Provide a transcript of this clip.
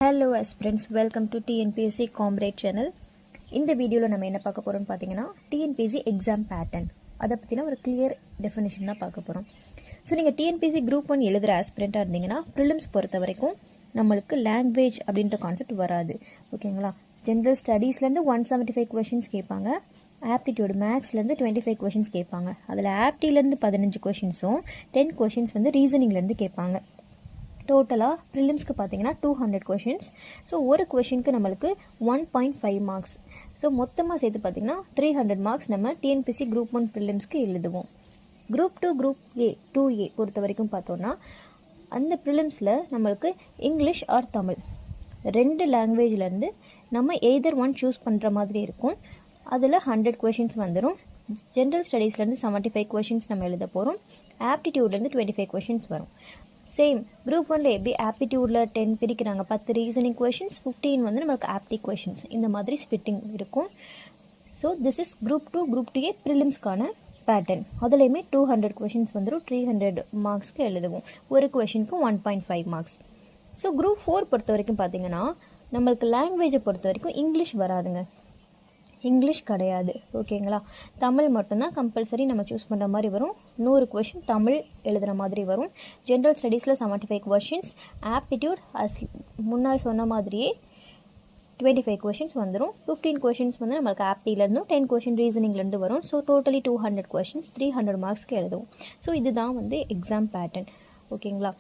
Hello aspirants, welcome to TNPSC Comrade channel. இந்த வீடியோவில் நம்ம என்ன பார்க்க போகிறோம்னு பார்த்தீங்கன்னா TNPSC எக்ஸாம் பேட்டர்ன் அதை பற்றின ஒரு கிளியர் டெஃபினேஷன் தான் பார்க்க போகிறோம். ஸோ நீங்கள் TNPSC குரூப் 1 எழுதுகிற ஆஸ்பிரண்ட்டாக இருந்தீங்கன்னா ப்ரிலிம்ஸ் பொறுத்த வரைக்கும் நம்மளுக்கு லாங்குவேஜ் அப்படின்ற கான்செப்ட் வராது. ஓகேங்களா? ஜென்ரல் ஸ்டடீஸ்லேருந்து 175 கொஷின்ஸ் கேட்பாங்க. ஆப்டிடியூடு மேக்ஸ்லேருந்து 25 கொஷின்ஸ் கேட்பாங்க. அதில் ஆப்டிலேருந்து 15 கொஷின்ஸும் 10 கொஷின்ஸ் வந்து ரீசனிங்லேருந்து கேட்பாங்க. டோட்டலாக ப்ரிலிம்ஸ்க்கு பார்த்தீங்கன்னா 200 கொஷின்ஸ். ஸோ ஒரு கொஷினுக்கு நம்மளுக்கு 1.5 மார்க்ஸ். ஸோ மொத்தமாக சேர்த்து பார்த்திங்கன்னா 300 மார்க்ஸ் நம்ம டிஎன்பிஎஸ்சி குரூப் 1 ப்ரிலிம்ஸ்க்கு எழுதுவோம். குரூப் 2 குரூப் ஏ 2A பொறுத்த வரைக்கும் பார்த்தோன்னா அந்த ப்ரிலிம்ஸில் நம்மளுக்கு இங்கிலீஷ் ஆர் தமிழ் 2 லாங்குவேஜ்லேருந்து நம்ம எய்தர் ஒன் சூஸ் பண்ணுற மாதிரி இருக்கும். அதில் 100 கொஷின்ஸ் வந்துடும். ஜென்ரல் ஸ்டடீஸ்லேருந்து 75 கொஷின்ஸ் நம்ம எழுத போகிறோம். ஆப்டிடியூட்லேருந்து 25 கொஷின்ஸ் வரும். சேம் குரூப் 1ல எப்படி ஆப்டிடியூடில் 10 பிரிக்கிறாங்க, 10 ரீசனிங் கொஷின்ஸ், 15 வந்து நம்மளுக்கு ஆப்டி கொஷின்ஸ், இந்த மாதிரி ஸ்பிட்டிங் இருக்கும். So this is group 2 group 2A ப்ரிலிம்ஸ்க்கான பேட்டர்ன். அதுலேயுமே 200 கொஷின்ஸ் வந்துடும். 300 மார்க்ஸ்க்கு எழுதுவோம். ஒரு கொஷினுக்கு 1.5 மார்க்ஸ். ஸோ குரூப் 4 பொறுத்த வரைக்கும் பார்த்திங்கன்னா நம்மளுக்கு லாங்குவேஜை பொறுத்த வரைக்கும் இங்கிலீஷ் வராதுங்க. இங்கிலீஷ் கிடையாது. ஓகேங்களா? தமிழ் மட்டும்தான் கம்பல்சரி நம்ம சூஸ் பண்ணுற மாதிரி வரும். 100 கொஷின் தமிழ் எழுதுகிற மாதிரி வரும். General ஸ்டடீஸில் 75 questions. ஆப்டிடியூட் முன்னாடி சொன்ன மாதிரியே 25 கொஷின்ஸ் வந்துடும். 15 கொஷின்ஸ் வந்து நம்மளுக்கு ஆப்டிலேருந்தும் 10 கொஷின் ரீசனிங்லேருந்து வரும். ஸோ டோட்டலி 200 கொஷின்ஸ் 300 மார்க்ஸ்க்கு எழுதுவோம். ஸோ இதுதான் வந்து எக்ஸாம் பேட்டர்ன். ஓகேங்களா?